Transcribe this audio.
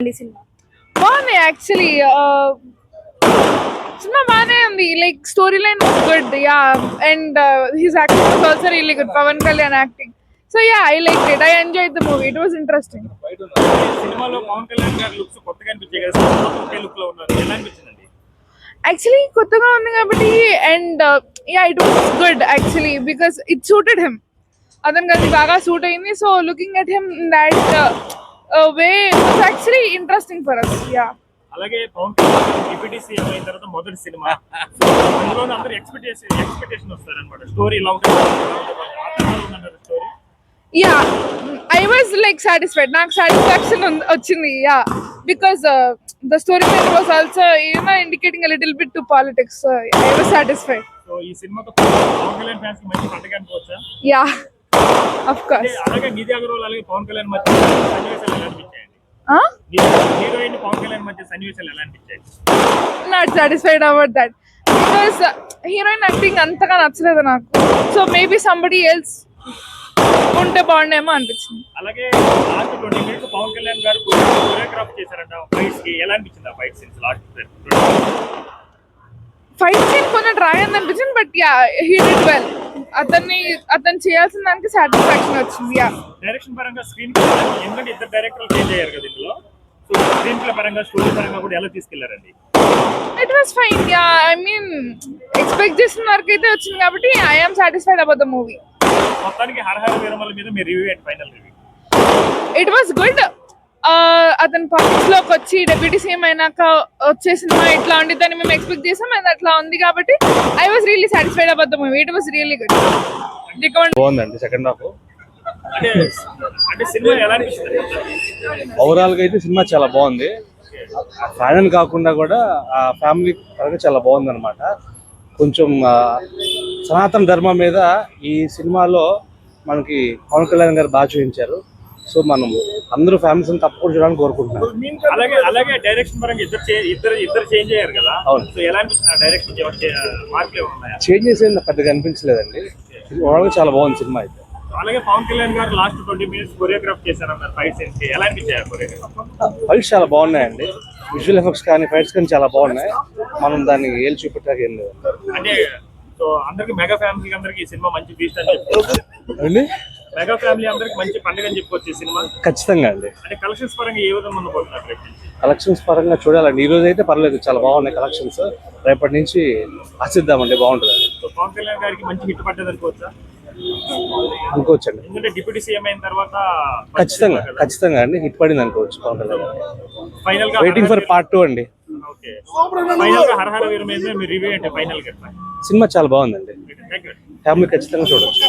cinema బాగుంది actually cinema బాగానే ఉంది like story line was good yeah and his acting was also really good Pawan Kalyan acting so yeah I like it I enjoyed the movie it was interesting సినిమాలో పవన్ కళ్యాణ్ గారి looks కొత్తగా అనిపించాయి కదా ఒకే look లో ఉన్నారు ఎలా అనిపించిందండి యాక్చువల్లీ కొత్తగా ఉంది కాబట్టి and yeah it was good actually because it suited him అతనికి అది బాగా సూట్ అయింది so looking at him that way was actually interesting for us yeah అలాగే పవన్ కళ్యాణ్ డిప్యూటీ సీఎం అయిన తర్వాత మొదటి సినిమా అందులో అందరూ ఎక్స్పెక్టేషన్ వస్తారనమాట స్టోరీ ఇలా ఉంటుంది story yeah I was like satisfied నాకు సాటిస్ఫాక్షన్ వచ్చింది yeah because the story line was also indicating a little bit to politics I was satisfied so ఈ సినిమాతో పవన్ కళ్యాణ్ ఫ్యాన్స్ కి మంచి పండుగ అనుకోవచ్చా యా ఆఫ్ కోర్స్ అలాగే నిధి అగర్వాల్ అలాగే పవన్ కళ్యాణ్ మధ్య సన్నివేశాలు ఎలా అనిపించాయండి హీరోయిన్ పవన్ కళ్యాణ్ మధ్య సన్నివేశాలు ఎలా అనిపించాయి not satisfied about that because heroine acting అంతగా నచ్చలేదు నాకు సో మేబీ సంబడి ఎల్స్ ఉంటే బాగుండేమో అనిపించింది అలాగే లాస్ట్ 20 మినిట్స్ పవన్ కళ్యాణ్ గారు కొరియోగ్రాఫ్ చేశారంట ఫైట్స్ కి ఎలా అనిపించింది ఆ fight scenes last fight scene కొంచెం ట్రై అయింది అనిపించింది but yeah he did well అతను చేయాల్సిన దానికి సాటిస్ఫాక్షన్ వచ్చింది యా డైరెక్షన్ పరంగా స్క్రీన్ ఎందుకంటే ఇద్దరు డైరెక్టర్లు చేంజ్ అయ్యారు కదా ఇందులో సో స్క్రీన్ ప్లే పరంగా స్టోరీ పరంగా కూడా ఎలా తీసుకెళ్లారండి it was fine ya I mean expect చేసిన వరకు అయితే వచ్చింది కాబట్టి I am satisfied about the movie మొత్తానికి హరహర వీరమల మీద మీ review and final review it was good అతను పాలిటిక్స్ లోకి వచ్చి డెప్యూటీ సీఎం అయినాక వచ్చే సినిమా ఇట్లా ఉండిద్దని మేము ఎక్స్పెక్ట్ చేసాం అండ్ అట్లా ఉంది కాబట్టి I was really satisfied about the movie it was really good బాగుందండి సెకండ్ హాఫ్ అంటే సినిమా ఎలా అనిపిస్తుంది ఓవరాల్ గా అయితే సినిమా చాలా బాగుంది ఫైనల్ కాకుండా కూడా ఆ ఫ్యామిలీ పరంగా చాలా బాగుంది అనమాట కొంచెం సనాతన ధర్మం మీద ఈ సినిమాలో మనకి పవన్ కళ్యాణ్ గారు బాగా చూపించారు సో మనం అందరూ ఫ్యామిలీస్ తప్పకుండా చూడాలని కోరుకుంటున్నాం అలాగే డైరెక్షన్ పరంగా ఇద్దరు చేంజ్ అయ్యారు కదా అవును సో ఎలా అనిపిస్తుంది డైరెక్షన్ మార్పులు ఉన్నాయా చేంజెస్ ఏం పెద్దగా అనిపించలేదండి ఓవరాల్ చాలా బాగుంది సినిమా అయితే అలాగే పవన్ కళ్యాణ్ గారు లాస్ట్ 20 మినిట్స్ కొరియోగ్రాఫ్ చేశారన్నారు ఫైట్ సీన్స్ ఎలా అనిపించారు కొరియోగ్రాఫ్ ఫైట్స్ చాలా బాగున్నాయండి విజువల్ ఎఫెక్ట్స్ కానీ ఫైట్స్ కానీ చాలా బాగున్నాయి మనం దాన్ని ఏళ్ళు చూపెట్టాక ఏం లేదు అంటే సో అందరికి మెగా ఫ్యామిలీ అందరికి ఈ సినిమా మంచి బీస్ట్ అని చెప్పుకోవచ్చు అండి మెగా ఫ్యామిలీ అందరికి మంచి పండుగ అని చెప్పుకోవచ్చు ఈ సినిమా ఖచ్చితంగా అండి అంటే కలెక్షన్స్ పరంగా ఏ విధంగా ఉండబోతున్నారు కలెక్షన్స్ పరంగా చూడాలండి ఈ రోజు అయితే పర్లేదు చాలా బాగున్నాయి కలెక్షన్స్ రేపటి నుంచి ఆశిద్దామండి బాగుంటుందండి సో పవన్ కళ్యాణ్ గారికి మంచి హిట్ పడ్డది అనుకోవచ్చా అనుకోవచ్చండి ఎందుకంటే డిప్యూటీ సీఎం అయిన తర్వాత ఖచ్చితంగా అండి హిట్ పడింది అనుకోవచ్చు పవన్ కళ్యాణ్ ఫైనల్ గా వెయిటింగ్ ఫర్ పార్ట్ 2 అండి ఓకే ఫైనల్ గా హరహర వీర మీద మీ రివ్యూ అంటే ఫైనల్ గా సినిమా చాలా బాగుందండి థాంక్యూ ఫ్యామిలీ ఖచ్చితంగా చూడొచ్చు